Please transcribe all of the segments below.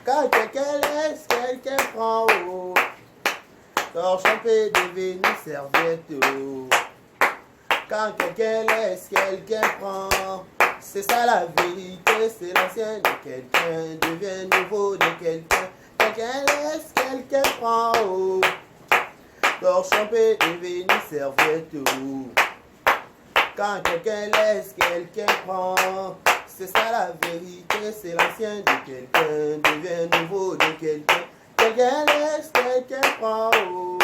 Quand quelqu'un laisse, quelqu'un prend. Oh. Torchon peut devenir serviette. Oh. Quand quelqu'un laisse, quelqu'un prend. C'est ça la vérité, c'est l'ancien de quelqu'un devient nouveau de quelqu'un. Quelqu'un laisse, quelqu'un prend. Oh. Torchon peut devenir serviette. Oh. Quand quelqu'un laisse, quelqu'un prend. C'est ça la vérité, c'est l'ancien de quelqu'un devient nouveau de quelqu'un. Quelqu'un laisse, quelqu'un prend. Oh.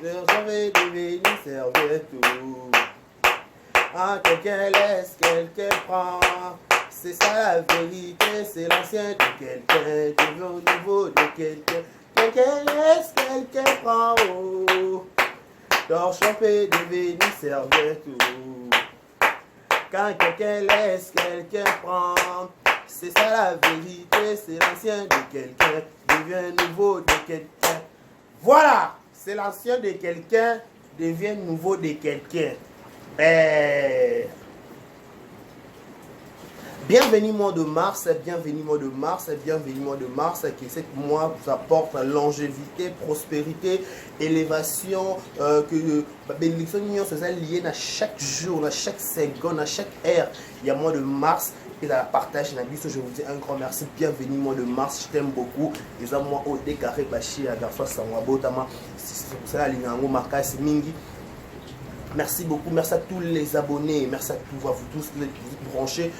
Torchon peut devenir serviette. Oh. Quand quelqu'un laisse, quelqu'un prend. C'est ça la vérité, c'est l'ancien de quelqu'un devient nouveau de quelqu'un. Quelqu'un laisse, quelqu'un prend. Oh. Torchon peut devenir serviette. Oh. Quand quelqu'un laisse, quelqu'un prend. C'est ça la vérité, c'est l'ancien de quelqu'un devient nouveau de quelqu'un. Voilà, c'est l'ancien de quelqu'un devient nouveau de quelqu'un. Bienvenue mois de mars, bienvenue mois de mars, bienvenue mois de mars, qui cette mois vous apporte longévité, prospérité, élévation, que la bénédiction c'est lié à chaque jour, à chaque seconde, à chaque heure. Il y a mois de mars et dans la partage la je vous dis un grand merci, bienvenue mois de mars, je t'aime beaucoup. Les moi au décarré bachi à garçon Sangwabotama, c'est pour ça la ligne marquage mingi. Merci beaucoup, merci à tous les abonnés, merci à vous tous qui êtes branchés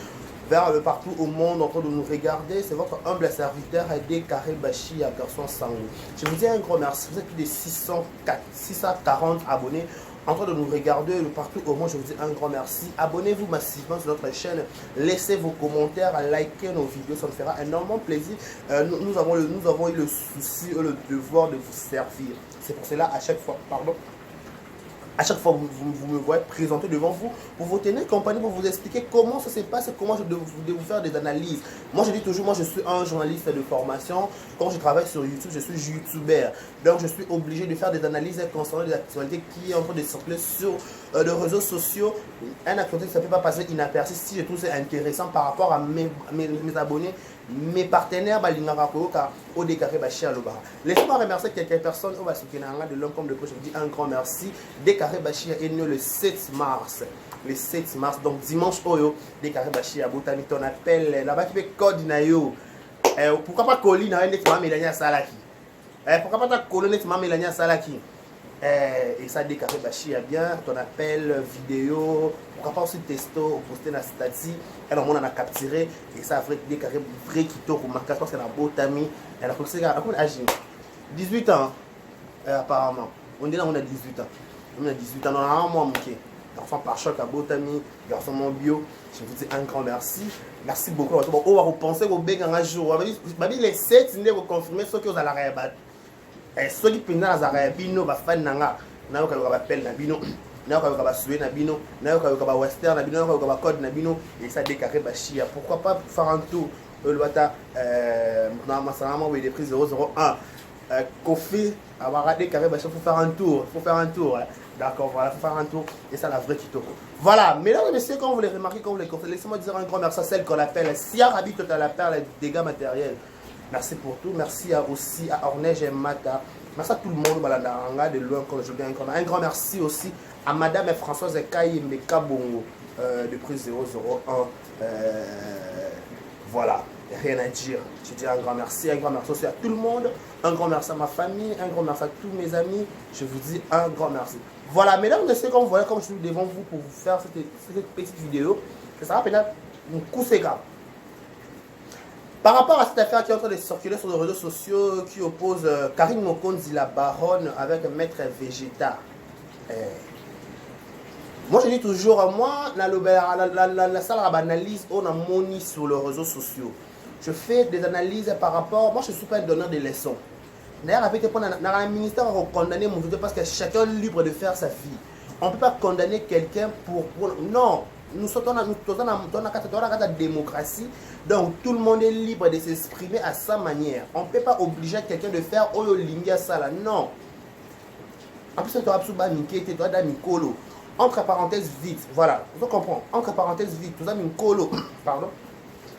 vers le partout au monde en train de nous regarder. C'est votre humble serviteur Aidé Carré Bachi à Garçon Sango. Je vous dis un gros merci. Vous êtes plus de 640 abonnés en train de nous regarder le partout au monde. Je vous dis un grand merci. Abonnez-vous massivement sur notre chaîne. Laissez vos commentaires, likez nos vidéos. Ça me fera énormément plaisir. Nous avons eu le souci et le devoir de vous servir. C'est pour cela à chaque fois, à chaque fois vous me voyez présenter devant vous, pour vous tenir compagnie, pour vous expliquer comment ça se passe et comment je dois vous faire des analyses. Moi je dis toujours, moi je suis un journaliste de formation. Quand je travaille sur YouTube, je suis youtubeur. Donc je suis obligé de faire des analyses concernant des actualités qui sont en train de circuler sur les réseaux sociaux. Un actualité ça ne peut pas passer inaperçu si je trouve c'est intéressant par rapport à mes abonnés, mes partenaires, laissez-moi remercier quelques personnes au de l'homme comme de poche. Je vous dis un grand merci. Décarré Bachia est né le 7 mars. Le 7 mars, donc dimanche, Oyo, Décaré Bachia, Botani, ton appel, là-bas qui fait code Nayo. Pourquoi pas Colline, nettement Mélania Salaki? Pourquoi pas ta colonne nettement Mélania Salaki? Et ça Décaré Bachia bien, ton appel, vidéo, pourquoi pas aussi testo, poster dans statut, et on a capturé, et ça a vrai Décaré vrai qui tourne, parce que c'est la Botami, elle a commencé à 18 ans, apparemment. On dit là on a 18 ans. On a 18 ans, on a un mois manqué. Garçon par choc à Botami, garçon mon bio. Je vous dis un grand merci. Merci beaucoup. On va repenser au béga un jour. Les 7, ils vont confirmer ce que vous allez rebattre. Et ceux qui pendant la Zarabino, va faire Nanga. N'a pas de appel Nabino. N'a pas de sué Nabino. N'a pas de western Nabino. N'a pas de code Nabino. Et ça décarré Bachia. Pourquoi pas faire un tour? Le Wata, normalement, il est pris 001. Kofi, avoir raté carré, il faut faire un tour. Il faut faire un tour. Hein. D'accord, voilà, il faut faire un tour. Et ça, la vraie Kitoko. Voilà, mesdames et messieurs, quand vous les remarquez, quand vous les comptez, laissez-moi dire un grand merci à celle qu'on appelle Sia Rabi Total la perle des dégâts matériels. Merci pour tout. Merci aussi à Ornej et Mata. Merci à tout le monde, Balandaranga, de loin, quand je viens encore. Un grand merci aussi à Madame et Françoise Ekaï Meka Bongo, de prix 001. Voilà. Rien à dire. Je dis un grand merci aussi à tout le monde, un grand merci à ma famille, un grand merci à tous mes amis. Je vous dis un grand merci. Voilà, mesdames et messieurs, comme vous voyez, comme je suis devant vous pour vous faire cette petite vidéo, ça sera peut-être un coup ségal. Par rapport à cette affaire qui est en train de circuler sur les réseaux sociaux, qui oppose Karine Mokonzi, la baronne, avec Maître Vegeta. Moi je dis toujours, moi, la salle d'analyse, on a moni sur les réseaux sociaux. Je fais des analyses par rapport, moi je ne suis pas un donneur de leçons. D'ailleurs, avec le ministère, on va condamner mon vidéo parce que chacun est libre de faire sa vie. On ne peut pas condamner quelqu'un pour... Non, nous sommes dans la démocratie, donc tout le monde est libre de s'exprimer à sa manière. On ne peut pas obliger quelqu'un de faire Oyo Lingia Sala, non. En plus, tu as Absuba Mikete, tu as Mikolo. Entre parenthèses vite, voilà, vous comprenez, entre parenthèses vite, tout ça Mikolo, pardon.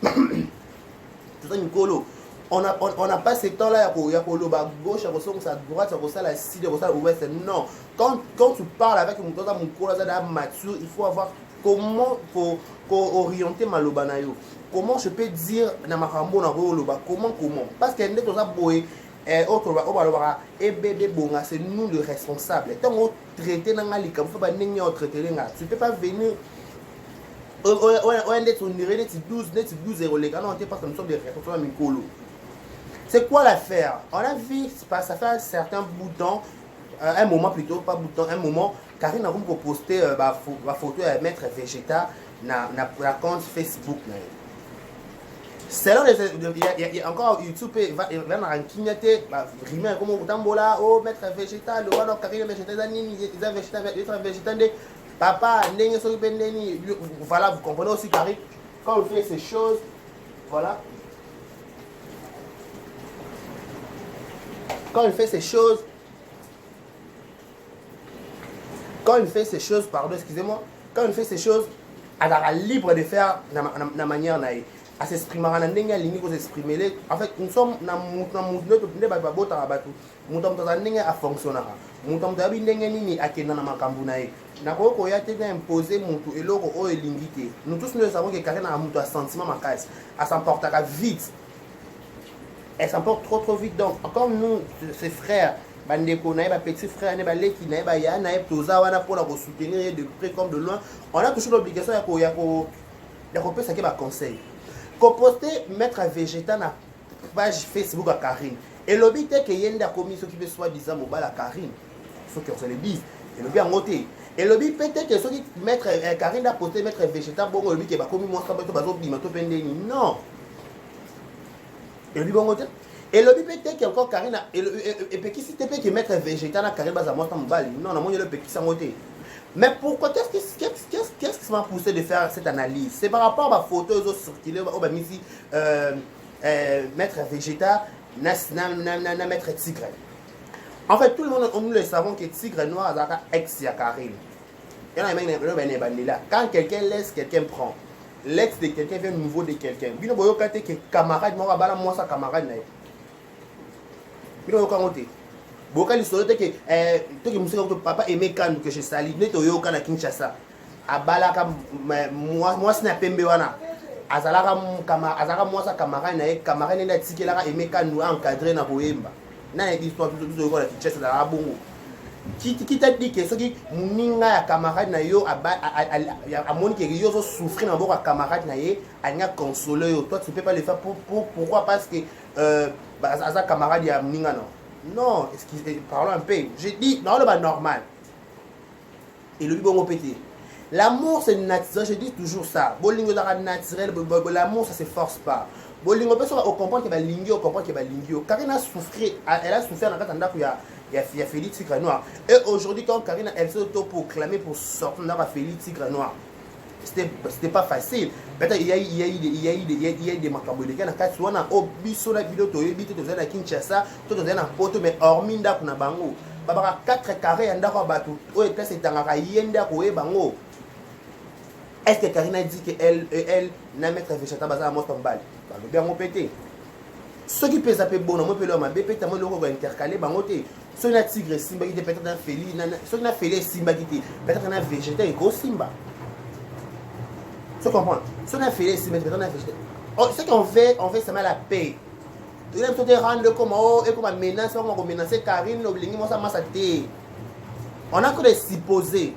Tout ça Mikolo. on n'a pas ce temps-là, il y a à gauche, à droite, à la sud, à l'ouest. Non. Quand tu parles avec mon mature, il faut avoir comment orienter ma lobanayo. Comment je peux dire na makambo na loba, comment parce que nous avons boé c'est nous le responsable. Tant on traite dans la ligue, faut pas n'engager traiter là. Tu peux pas venir on est 12 euros les gars, non, parce que nous sommes des responsables mikolo. C'est quoi l'affaire? On a vu, ça fait un certain bout de temps, un moment plutôt, pas bout de temps, un moment, Karine a voulu poster ma photo à mettre végétal dans la compte Facebook. Selon il y a encore YouTube, il va dans un clignoté, rimer comme au tambola, oh, mettre végétal, le roi Karine végétal, végétal, papa, voilà, vous comprenez aussi Karine, quand on fait ces choses, voilà. Quand il fait ces choses, pardon, excusez-moi, quand il fait ces choses, elle est libre de faire la manière naïe. À s'exprimer, en fait, nous sommes dans nous tous nous savons que Karine a un sentiment, elle s'emporte vite. Elle s'emporte trop vite. Donc, encore nous, ses frères, mes petits frères, pour soutenir de près comme de loin, on a toujours l'obligation de faire un conseil. Qu'on poster mettre un végétal na page Facebook à Karine. Et le but est que y ait une commission qui peut soi-disant mobile à Karine. Faut qu'on se le dise. Et le but en côté. Et le but peut-être que ceux qui mettre Karine a posté mettre un végétal, bon, le but qui va commis moi ça non. Et le but bon côté. Et le but peut-être qu'il y a encore Karine et puis si tu peux que mettre un végétal à Karine bas à moi ça mobile. Non, non, le petit ça côté. Mais pourquoi qu'est-ce qui m'a poussé de faire cette analyse? C'est par rapport à ma photo aux circulé ici mettre végétal na mettre tigre. En fait tout le monde nous le savons que tigre noir a ex ya Karine. Quand quelqu'un laisse, quelqu'un prend. L'ex de quelqu'un vient nouveau de quelqu'un. Bino boyo kate que camarade moi bala moi sa camarade na. Bino yo kangote. Boka l'histoire que que papa aimait quand que je sali neto yo kana Kinshasa abala ka moi sina pembe wana azalaka moi sa camarade na camarade na tikela ka aimait quand nous encadrer na boyemba na histoire tout yo kana Kinshasa la bongo qui t'a dit que ce qui muninga ya camarade na yo a moni que yo souffrir na boka camarade na ye anya consoler yo toi tu peux pas le faire pourquoi parce que aza camarade ya muninga non. Non, parlons un peu. J'ai dit, non, le bas normal. Et le bon pété. L'amour, c'est naturel. Je dis toujours ça. Bolingo d'ara naturel, l'amour, ça se force pas. Bolingo peut au comprendre qu'il va lingio, comprendre qu'il va lingio. Karine a souffert, elle a souffert dans le temps où il y a Félix Tigre Noir. Et aujourd'hui, quand Karine, elle s'est auto-proclamée pour sortir dans la Félix Tigre Noir. C'était pas facile. Peut-être il y a des macabres de Ghana. Quand on a obiso la vidéo, tu es habité à Kinshasa, tu es en poto, mais hormis d'Akuna Bango. Babara 4 carrés en Dara Batu. Oh, et place est en Rayenda Koé Bango. Est-ce que Karine a dit qu'elle n'a pas fait Chata Baza à Mostambal? Bien mon pété. Ceux qui peuvent s'appeler bon, on peut leur mettre pété, on va intercaler Bangoté. Ceux qui ont tigre Simba qui était peut-être un félix, ceux qui ont fait Simba qui était peut-être un végétal et gros Simba. Tu comprends? Si on a fait les cimetières, on a fait. Ce qu'on fait, ça met la paix. Tu as te rendre comme oh, et comme menace, on menacer Karine, obligé moi ça m'a saté. On a que de supposer.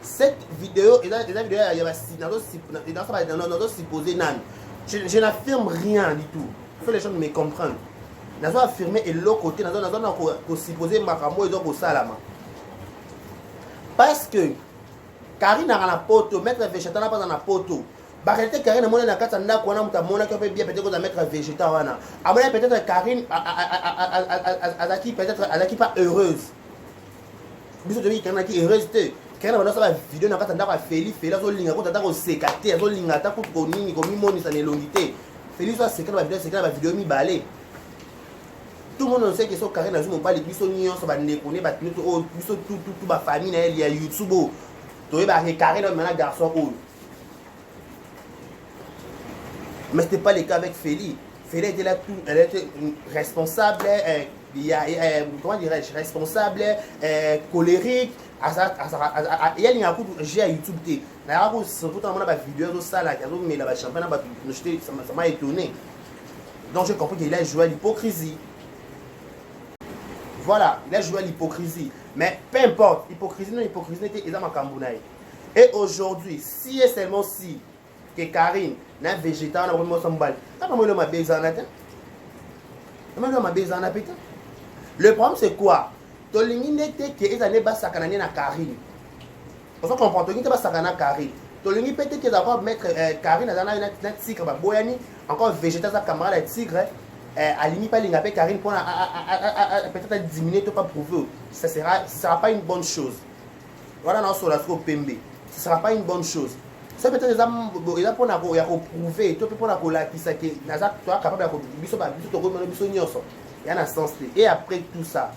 Cette vidéo, et dans la vidéo, il y a dans supposé nan. Je n'affirme rien du tout. Il faut que les gens me comprennent. Nous avons affirmé et l'autre côté, nous avons supposé Makamo et donc au Salama. Parce que Karine a la poto, mettre végétal n'a pas dans la poto. Barrete Karine a monné la carte en a qu'on a monté qui peut bien peut-être mettre végétal wana. A monné peut-être Karine a qui peut-être a qui pas heureuse. Biso de Karine qui heureuse te. Karine va dans vidéo na carte en a Félix zo linga ko tata ko sekate zo linga ta ko nini ko mi moni sa ne longité. Félix va sekate ba vidéo mi balé. Tout le monde sait que so Karine a joué mobile biso nyon so ba ne connaît ba biso tout ba famille na elle ya YouTube. Tu es carré dans un garçon haut. Mais ce n'était pas le cas avec Félix. Fela était là, elle était responsable, comment dirais-je, responsable, colérique. Il y a un coup j'ai à YouTube. D'ailleurs, surtout dans ma vidéo, ça là, mais la champagne, ça m'a étonné. Donc j'ai compris qu'il a joué à l'hypocrisie. Voilà, il a joué à l'hypocrisie. Mais peu importe, hypocrisie non hypocrisie n'était pas ma cambounaï. Et aujourd'hui, si et seulement si que Karine n'a végétal, on a un le problème c'est quoi? Tolingi n'était que les années basses à Karine. Vous comprenez? Tolingi basses à Karine. Tolingi peut-être que d'abord mettre Karine dans un tigre, encore végétal, sa camarade tigre. À limite pas l'ingapé Karine pour peut-être diminuer, pas prouver. Ça sera pas une bonne chose. Voilà, non, sur la PMB. Ce sera pas une bonne chose. Ça peut-être il a pour prouver, tu peux pour la qui ça qui toi capable de biso ba biso to ko biso nyonso. Il y a un sens. Et après tout ça,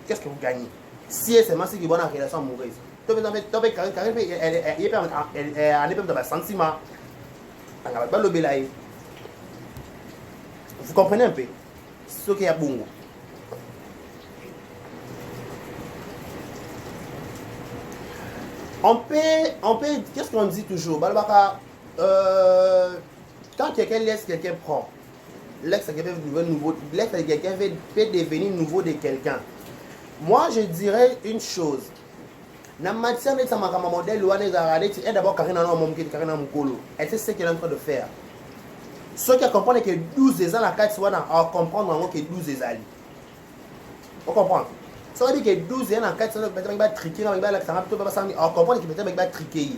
qu'est-ce que vous gagnez? Si c'est moi qui bonne en relation amoureuse. Tu peux Karine elle est dans le sentiment. On va pas le belayer. Vous comprenez un peu ce qu'il y a bon. On peut, qu'est-ce qu'on dit toujours? Quand quelqu'un laisse quelqu'un prendre, laisse quelqu'un peut devenir nouveau de quelqu'un. Moi, je dirais une chose. Dans la matière de sa modèle, elle d'abord Karine elle sait ce qu'elle est en train de faire. Ceux qui comprennent que 12 ans, la carte soit à comprendre que 12 ans. Vous comprenez? Ça veut dire que 12 ans, la carte soit à triquer, à comprendre que peut-être à triquer.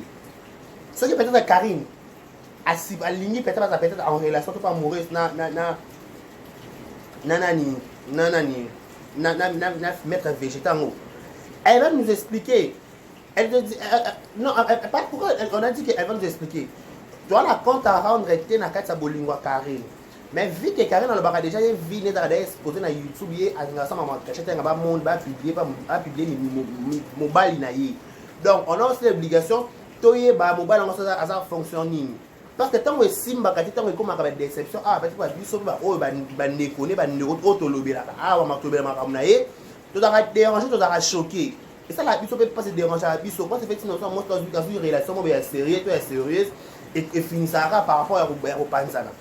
Ceux qui peut-être Karine, aligné peut-être en relation tout amoureuse, mettre végétal. Elle va nous expliquer. Elle te dit, non, pas pourquoi on a dit qu'elle va nous expliquer. Toi, la compte à rendre était dans la bolingwa Karine. Mais vu que Karine, on a déjà vu exposé sur YouTube, il y a publié mobile. Donc, on a aussi l'obligation de mobile fonctionner. Parce que tant que Simba, quand on comme une déception, ah, peut-être que tu as dérangé, tu as choqué. Et ça, la biso peut pas se déranger à la biso. Moi, c'est fait une relation sérieuse. Et finissera par rapport au Panzana.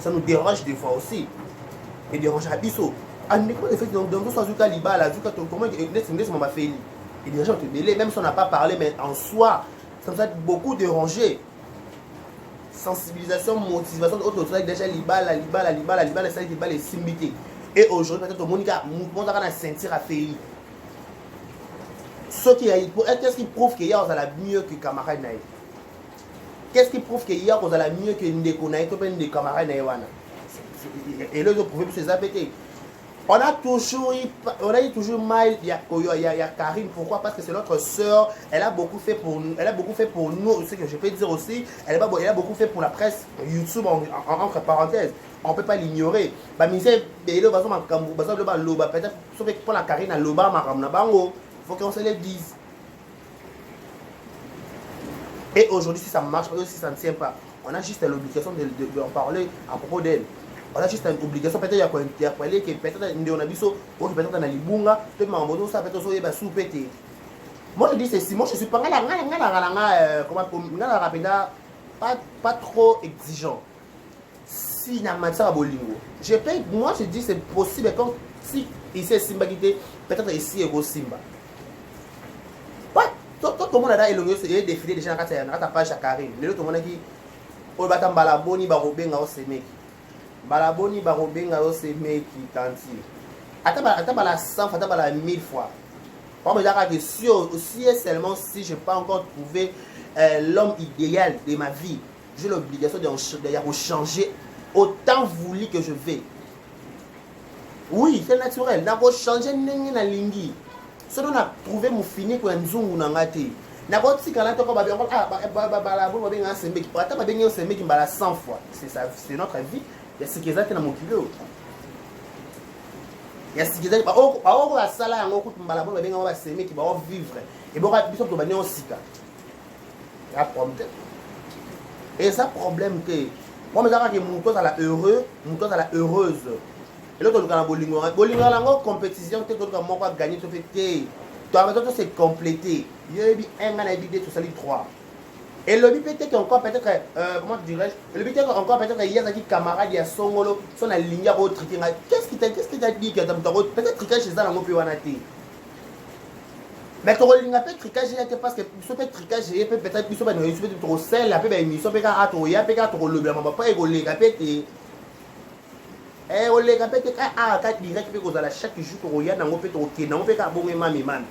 Ça nous dérange des fois aussi. Et dérange à Bisso. En écoutant le fait que dans ce cas, Libala, comment il m'a fait. Et les gens te délai, même si on n'a pas parlé, mais en soi, ça nous a beaucoup dérangé. Sensibilisation, motivation, autre chose, déjà Libala, ça a été Libala et Simbité. Et aujourd'hui, peut-être Monica, on a sentir à faire. Qu'est-ce qui prouve qu'il y a mieux que camarade Naïf? Qu'est-ce qui prouve qu'il y a mieux que des camarades Naïwana? Et là, je prouve que c'est ça. On a toujours mal, il y a Karine. Pourquoi? Parce que c'est notre soeur. Elle a beaucoup fait pour nous. Ce que je peux dire aussi, elle a beaucoup fait pour la presse YouTube entre parenthèses. On ne peut pas l'ignorer. Peut-être pour la Karine, il faut qu'on se le dise. Et aujourd'hui, si ça marche pas, si ça ne tient pas, on a juste l'obligation de parler à propos d'elle. On a juste une obligation, peut-être il y a quoi interpeller, que peut-être on a biso, ou peut-être on a libunga, peut-être on ça peut-être on va sous-péter. Moi je dis ceci, moi je suis pas pas trop exigeant. Si na matière à bolingo, moi je dis c'est possible quand si ici Simba quitté, peut-être ici est Simba. Tout le monde a défilé déjà dans la page à Karine. Tout le monde a dit on va t'en balaboni barobenga au semeki. Balaboni barobenga au semeki tanti. Attends la 100 fois, attends la 1000 fois. Pour me dire que si et seulement si je n'ai pas encore trouvé l'homme idéal de ma vie, j'ai l'obligation de changer autant voulu que je vais. Oui, c'est naturel. N'a pas changé n'a lingi. Si on a trouvé mon fini pour un zoom ou un gâté, n'a pas dit qu'on a tout comme ah 100 fois. C'est notre vie. Il y a ce qui est dans mon kilo. Il y a ce qui est dans mon la salle à un coup de malabon qui va vivre. Et bon, il faut que il y a problème. Et ça problème que Moi, je dis que mon toit, ça la heureux, mon toit, ça la heureuse. Et l'autre, on a bolingo. Bolingo, on a une compétition, tu as gagné, tu fais. Tu as besoin de se compléter. Il y a un an, il y a 3. Et le but peut-être encore, peut-être, comment dirais-je, le but peut-être encore, peut-être, il y a des camarades, il y a son golo, son aligné à votre triquet. Qu'est-ce qui t'a dit que tu as peut-être triqué chez ça, on peut en acheter. Mais tu as peut-être tricage parce que tu peux tricage peut-être tu peux trop sel la peut émission peut à toi ya peut trop le blanc pas égoler capete eh ole capete ah ka direct peut cause la chaque jour to ya na ngopé to ke na ngopé ka bonge mami man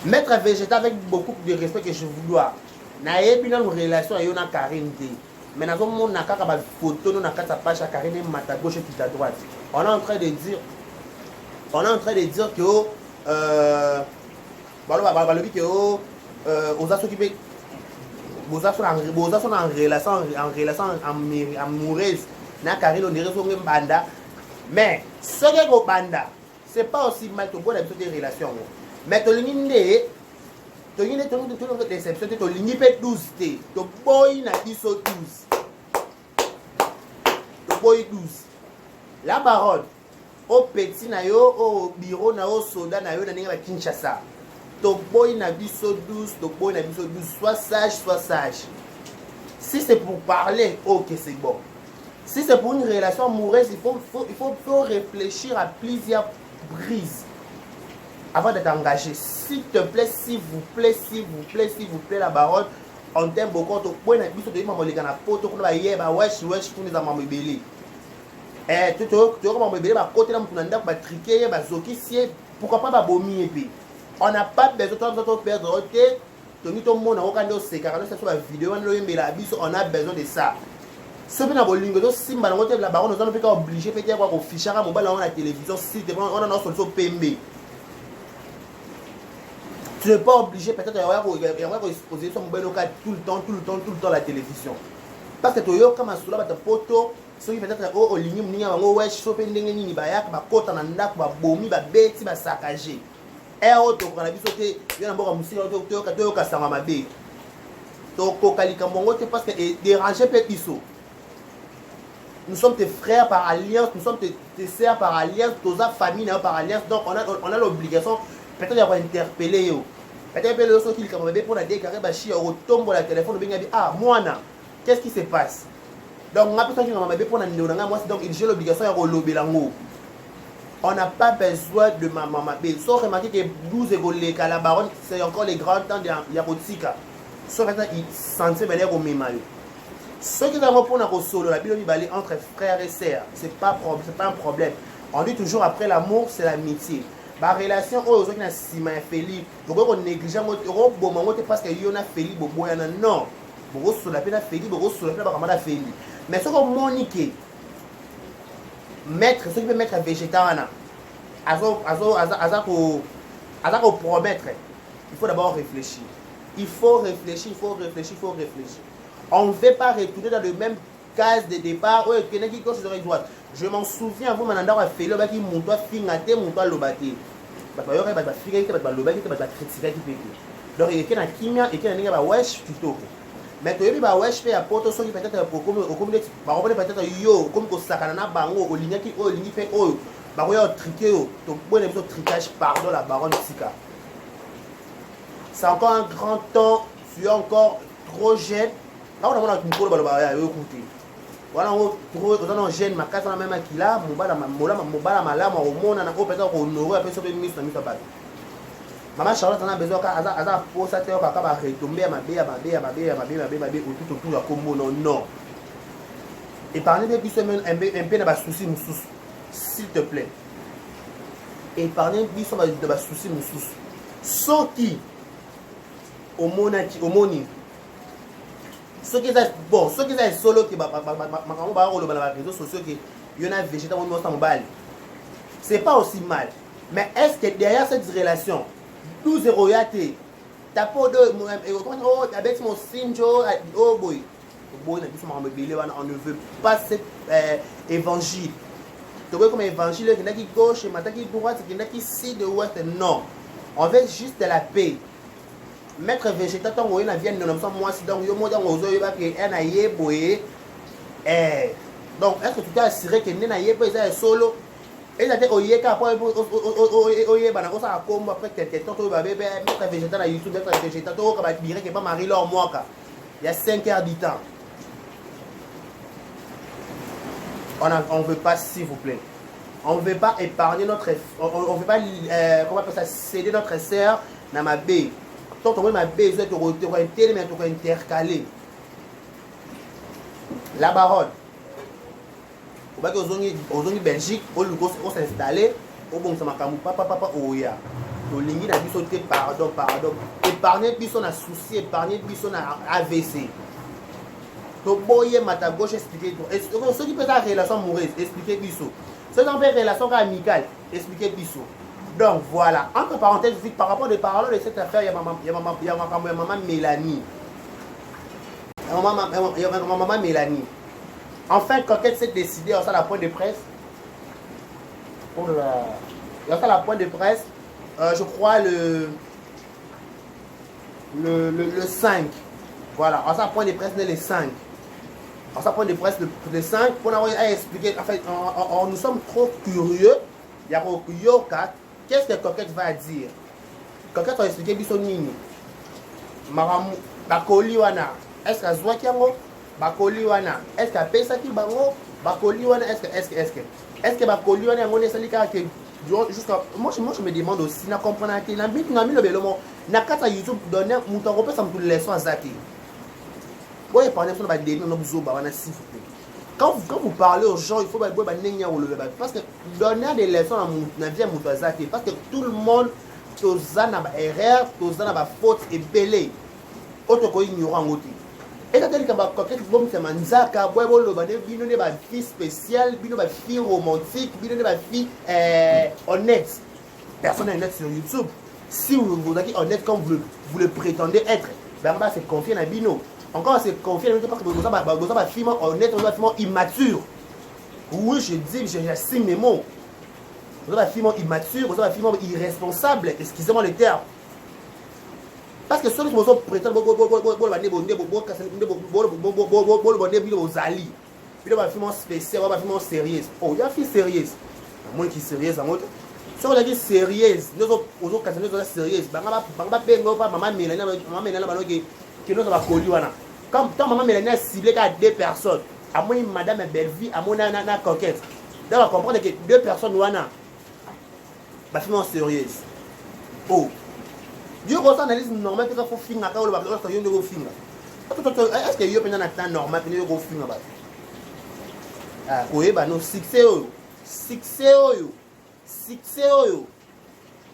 mettre végétal avec beaucoup de respect que je vous dois na yebi na relation yo na Karine té mais na zo mon na kaka ba photo no na kata page à Karine mata gauche et à droite on est en train de dire que aux en relation amoureuse na Karine on dirait son banda mais ce qui est banda c'est pas aussi mal que bon habitude de relation mais to linginde to yine to déception to lingi pe 12 té to boy na biso 12 to boy 12 la baronne au petit na yo au bureau na yo soldat na yo na ninga ba Kinshasa to boy na biso 12 to boy na biso 12 sois sage si c'est pour parler ok c'est bon si c'est pour une relation amoureuse il faut réfléchir à plusieurs prises avant d'être engagé s'il te plaît s'il vous plaît la baronne on t'aime beaucoup to boy na biso to yima moleka na poto kuna ba yeba wesh kuna za mamebeli tu comme on va côté là on a triqué pourquoi pas bomi et puis on n'a pas besoin de perdre OK Tony tout le monde a c'est car sur la vidéo on a besoin de ça ce que na bolingo to simba na côté la baronne on est obligé peut dire quoi au fichara mobile on la télévision si on a notre solution PMB tu n'es pas obligé peut-être à exposer son mobile tout le temps la télévision parce que tu yo comme sur la photo soki peut-être au ligne mninga bango wesh so pe ndenge nini bayaka bakota na ndako babomi babeti basakaje eo to kana biso te yo na mboka musika to ka sanga mabe to ko kalika mbongo te parce que déranger pe biso nous sommes tes frères par alliance nous sommes tes sœurs par alliance toza famille na par alliance donc on a l'obligation peut-être d'avoir interpellé yo peut-être pe le so ki kama mabe pour na déclarer bashi au tombo la téléphone benga bi ah mwana qu'est-ce qui se passe. Donc, on a j'ai l'obligation de relober l'ango. On n'a pas besoin de ma maman. Sauf remarquer que 12 égolés, la baronne, c'est encore les grands temps de Yabotika. Sauf que ils sont venus au même. Ce qui est pour la solo, la Bible entre frères et sœurs, c'est pas un problème. On dit toujours après l'amour, c'est l'amitié. La relation, aux autres, c'est ma Félix. Donc, on néglige parce qu'il y a un Félix, non. Sur la peine Félix, sur la peine Félix. Mais ce qu'on monique, mettre, ce qui peut mettre végétal, à promettre, il faut d'abord réfléchir. Il faut réfléchir. On ne veut pas retourner dans le même case de départ. Je m'en souviens, vous m'en avez fait le bac qui monte, fingaté, monte à l'obati. Donc, il y a un kimia et il y a un wesh plutôt. Mais tu as wesh fait à poto so peut-être pour comme peut-être yo comme ko sakana na bango o ligne qui o ligne fait o ba ko yo triquer to bonne episode tricage pardon la baronne Sika. C'est encore un grand temps, tu es encore trop jeune. Là on a une polo ba yo écouter. Voilà on trop jeune ma casa même qui là mobala malama au monde na ko peut-être honorer après so be miss na mi pas. Maman Charlotte a besoin à pour ça théo kaka ba retomber mabe autour ya kombo non. Et parler de plus semaine un peu de ba souci mususu s'il te plaît. Et parler biso de ba souci mususu. Soki omoni. Soki ça bon, soki ça solo qui ba rolo ba réseaux sociaux qui y en a végétal on doit mobile. C'est pas aussi mal. Mais est-ce que derrière cette relation 12 euros yate tapo de oh avec mon sinjo oh boy on ne veut pas cet évangile tu vois comme évangile qui n'a qui gauche et qui droite qui n'a qui ci de ouest non on veut juste de la paix maître végétal tant on a bien nous sommes moi si donc yo mo dans ozo yoba que en aye boye donc est-ce que tu t'es assuré que nena yebo ça solo et ça te oyeka après oyeba na osa kombo après quelque temps to ba bébé maître végétal na YouTube maître végétal to ka ba dire que pas Marie leur moi ka il y a 5 heures du temps on veut pas s'il vous plaît on veut pas épargner notre on veut pas comment appeler ça céder notre sœur na ma baie donc on a besoin de intercaler la baronne au bac aux Belgique au Lugos on s'installer au bon ça m'a papa oya au lingi na biso te pardon épargner biso na souci épargner biso na AVC to boye mata gauche expliquer tout ceux qui peut avoir relation amoureuse expliquer biso ceux qui ont fait relation amicale expliquer biso. Donc voilà, entre parenthèses, par rapport aux paroles de cette affaire, il y a maman Mélanie. Il y a maman Mélanie. Enfin, Coquette s'est décidée, on sait la point de presse. Oh là, on sait la point de presse, je crois le 5. Voilà, on sait la point de presse, le 5. On sait la point de presse, le 5, pour avoir expliqué. En fait, nous sommes trop curieux. Il y a Yoka. Qu'est-ce que Coquette va dire? Coquette va expliquer biso nini. Maramu bakoli wana. Est-ce que zwaki yango? Bakoli wana. Est-ce que pesa ki bango? Bakoli wana est-ce que bakoli wana yango nesali ka que jusqu'à moi je me demande aussi na comprendre que na bit na mi lo belomo na kata YouTube donner muto ko pesa mutu leçon azaki. Boye parler sur ba demi no buzoba wana s'il vous plaît. Quand vous parlez aux gens, il faut parce que donner des leçons dans la vie parce que tout le monde a une erreur, a une faute et belé. Autre que ignorant. Et c'est-à-dire que quand vous avez manzaka, vous avez une fille spéciale, une fille romantique, une fille honnête. Personne n'est honnête sur YouTube. Si vous êtes honnête comme vous le prétendez être, ben c'est confier dans Bino. Encore c'est confié parce que vous avez un film honnête, vous avez un film immature. Oui, je dis, j'assume mes mots. Vous avez un film immature, vous avez un film irresponsable, excusez-moi le terme. Parce que ceux qui vous prétendent il y a un film spécial, un film sérieux. Oh, il y a un film sérieux. Moi qui est sérieux, si on a dit sérieuse, nous sommes sérieuses. Que nous avons connu. Quand maman Mélanie a ciblé à 2 personnes, à moi madame Bellevue, à moi nana Coquette. Donc on comprend que 2 personnes wana bah finalement sérieuse. Oh. Dieu ressent analyse normale que ça faut finir quand on va faire un nouveau film. Est-ce que yo pendant un temps normal que nous go film ba? Ah, oui bah nous succès oyo.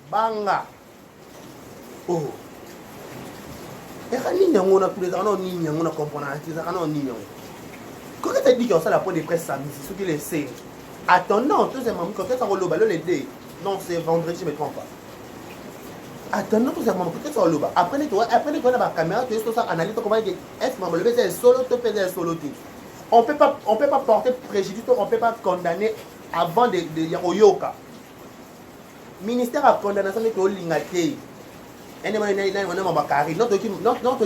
Banga. Oh. Et quand nous avons tous les ans, nous avons compris quand tu as dit qu'on a la point de presse samedi, c'est ce qu'il essaie. Attendons, tout simplement, quand tu as le dé, non, c'est vendredi, je ne me trompe pas. Attendons, tout simplement, quand tu as le après, tu as la caméra, tu as analysé comment est-ce que c'est solo, tu peux faire solo. On ne peut pas porter préjudice, on ne peut pas condamner avant de Yoka. Le ministère a condamné ça, mais tu as l'ingate. Notre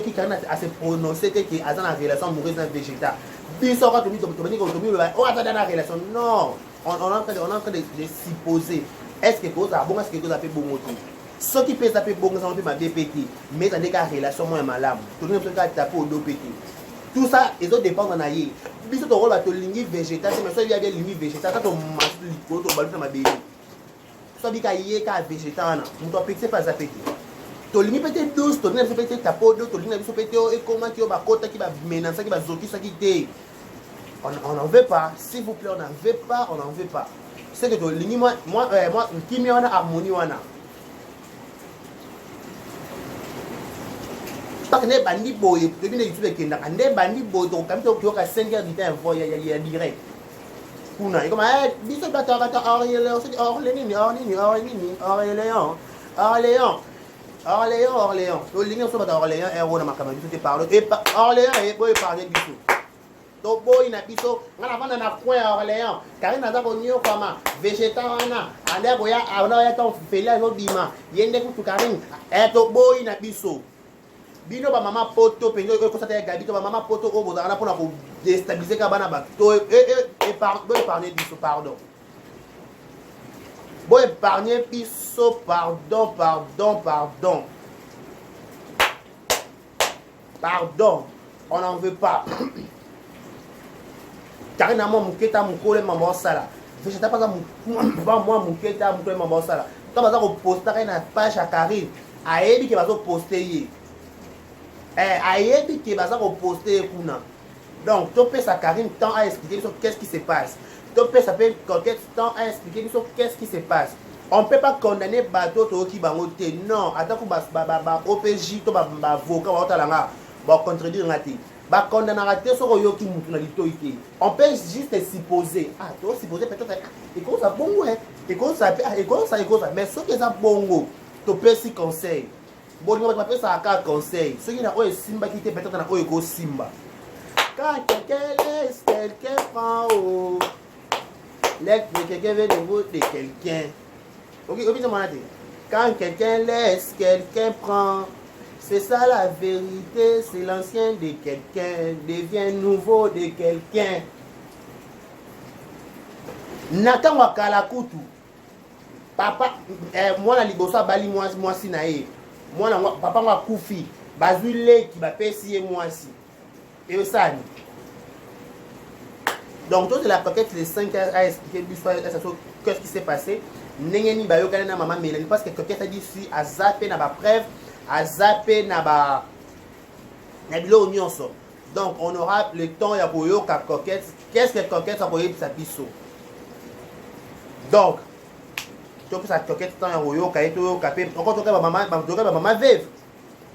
qui a se prononcé que a une relation amoureuse végétale. Non, on est en train de supposer. Est-ce que vous avez bon, est-ce que vous avez bon motif? Ceux qui peuvent taper bon, ça va faire BPT. Mais dans des cas relation moins malade. Tout le monde peut taper au dos pété. Tout ça, ils ont dépendre en aïe. Biso to rôle va te ligne végétale, mais ça il y a bien ligne végétale. Ça ton masque liquide, ton balu dans ma bébé. Ça dit qu'il y a végétal, on doit fixer pas à péter. Tolingi peut-être 12, tolingi peut-être tapo 2, tolingi peut-être et comment qui va côté qui va menacer qui va zoki ça qui té. On n'en veut pas, s'il vous plaît, on n'en veut pas, on n'en veut pas. C'est que tolingi moi qui me wana harmonie wana. Parce que les bandits boy, depuis les YouTube qui n'ont des bandits boy donc quand tu as 5 heures du temps il y a direct. Kuna, comme biso bata Orléans, Orléans. Le ligne sur Orléans est on a ma caméra tu parles et Orléans et boy parler du tout. To boy na biso ngana vanda na coin Orléans. Car na za konyo kama végétal wana. Ande boya ona ya ton fela zo bima. Yende ku karin. E to boy na biso. bino ba maman poto pengo ko ça gabi to ba maman poto o bozana pour na ko déstabiliser ka bana ba to épargner biso pardon bon épargner biso pardon on n'en veut pas Karina mo muketa mukole maman sala je t'ai pas ça moi muketa mukole maman sala to baza ko poster na page à Karine ayebi ke bazo poster ye ayebi ke baza ko poster kuna donc to pesa Karine temps à expliquer sur qu'est-ce qui se passe to pesa pe coquette temps à expliquer sur qu'est-ce qui se passe on peut pas condamner bateau to ki bango te non atako ba OPJ to ba avocat wa otalanga ba contredire ngati ba condamner te so yoki mutu na litoité on peut juste supposer to supposer peut-être et comme ça bongo et comme ça mais ce que ça bongo to pesi conseil bongo ba pesa ka conseil ce qui na o simba qui te peut-être na o eko simba quand quelqu'un prend au quelqu'un veut de quelqu'un ok quand quelqu'un laisse quelqu'un prend. C'est ça la vérité, c'est l'ancien de quelqu'un, devient nouveau de quelqu'un. Nathan wakala kutu. Papa, moi na liboso bali moi si na ye. Moi na papa wa kufi, bazule ki ba pesi moi si. Et ça. Donc toi de la coquette les 5 heures à expliquer qu'est-ce qui s'est passé. Nengeni ba yo kana na maman Mélanie parce que coquette a dit si a zappé na ba preuve. À zapper naba nabilo nyonso donc on aura le temps ya koyo ka coquette qu'est-ce que coquette ça koyo sa biso donc to sa coquette temps ya koyo ka eto ka pe encore to ka maman veuve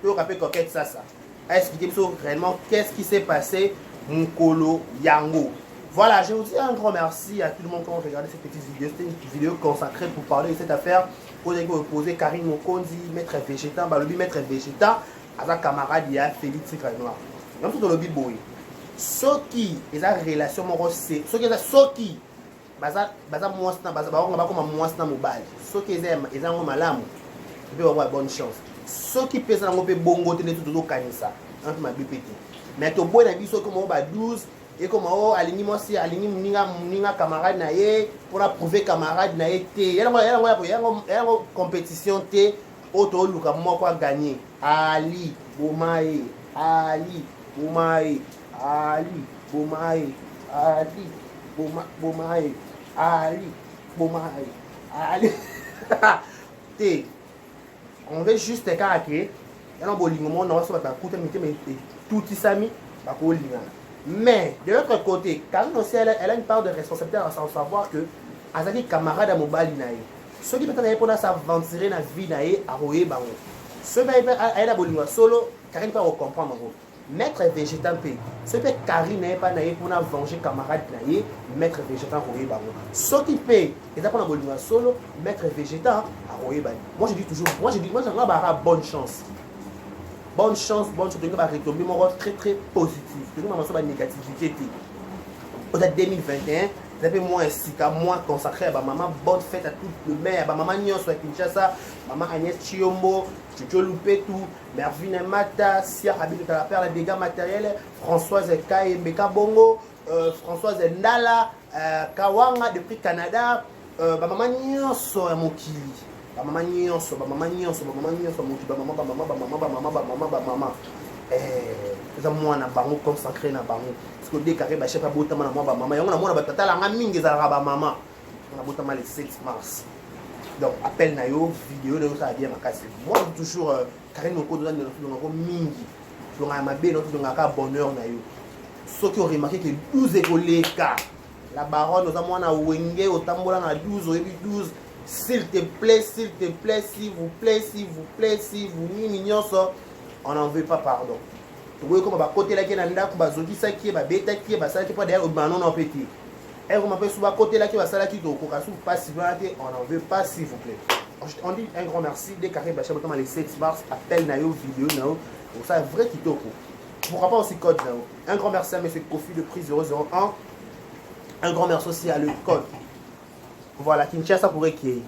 to ka pe coquette ça expliquer biso réellement qu'est-ce qui s'est passé mukolo yango. Voilà, je vous dis un grand merci à tout le monde qui a regardé cette petite vidéo. C'était une vidéo consacrée pour parler de cette affaire. Vous avez opposé Karine Mokondi, maître végétant, le maître végétant, à sa camarade, il y a Félix Noir. Même tout dans le biboui. Ceux qui, ils ont une relation, ceux qui, baza mwasna, baza comme mwasna mobile. Ceux qui aiment, ils ont malamu, ils peuvent avoir bonne chance. Ceux qui pèsent dans le bongo, ils ont tout kanisa. Entre ma BPT. Mais tu as beau d'avis, ceux qui ont 12. Et comme aligné moi si aligné mninga camarade na ye pour prouver camarade na ye té y a compétition té auto luka moi quoi gagner Ali Boumaye Ali Boumaye Ali Boumaye Ali Boumaye Ali Boumaye Ali té on veut juste caractère y a un bolingo mon non ça va coûter mais tout sami ba ko linga. Mais de l'autre côté, Karine aussi, elle a une part de responsabilité à savoir que Azali camarade à Mobali naïe. Ceux qui peuvent pour s'aventurer dans la vie naïe à Roye Bango. Ceux qui elle a bolingwa solo, Karine peut comprendre. Maître végétant pays. Ceux qui Karine n'est pas naïe pour venger camarade naïe, maître végétant Roye Bango. Ceux qui paient, ils ont pas bolingwa solo, maître végétant à Roye Bango. Moi je dis toujours, moi j'aimerais bonne chance. Bonne chance, tu vas retomber mon rôle très très positif. Tu vas avoir une négativité. Peut-être 2021, vous avez moins consacré à ma maman. Bonne fête à tout le maire. Ma maman Nyon soit Kinshasa, maman Agnès Chiombo, Jojo Loupetou, Mervine Mata, Sia Habib de la Perle, les dégâts matériels, Françoise Kaye Beka Bongo, Françoise Ndala, Kawanga depuis Canada, maman Nyon soit Mokili. Maman nyonso eza mwana bango consacré na bango parce que décarré ba chef abotama na mwa maman yango na mwana batata la mingi ezalaka ba maman on abotama le 7 mars donc appel na yo vidéo na yo ça bien makasi moi toujours Karine Oko dans ngako mingi longa mabe no longa ka bonheur na yo ceux qui ont remarqué que 12 écoleka la baronne oza mwana wenge otambola na 12 oyebi 12. S'il te plaît, s'il vous plaît, mignon ça, on n'en veut pas pardon. Tu vois comme côté là qui est là, comme bazoki ça qui est bêta qui est ça qui pas derrière au banon en petit. Et vous m'appelez sur côté là qui va ça là qui est au cocassou pas si on n'en veut pas s'il vous plaît. On dit un grand merci des carrés bachet notamment les 7 mars appel na yo vidéo na yo. Donc ça vrai qui toko. Pourquoi pas aussi code na yo. Un grand merci à monsieur Kofi de prix 001. Un grand merci aussi à le code. Voilà, Kinshasa pourrait qu'il y ait.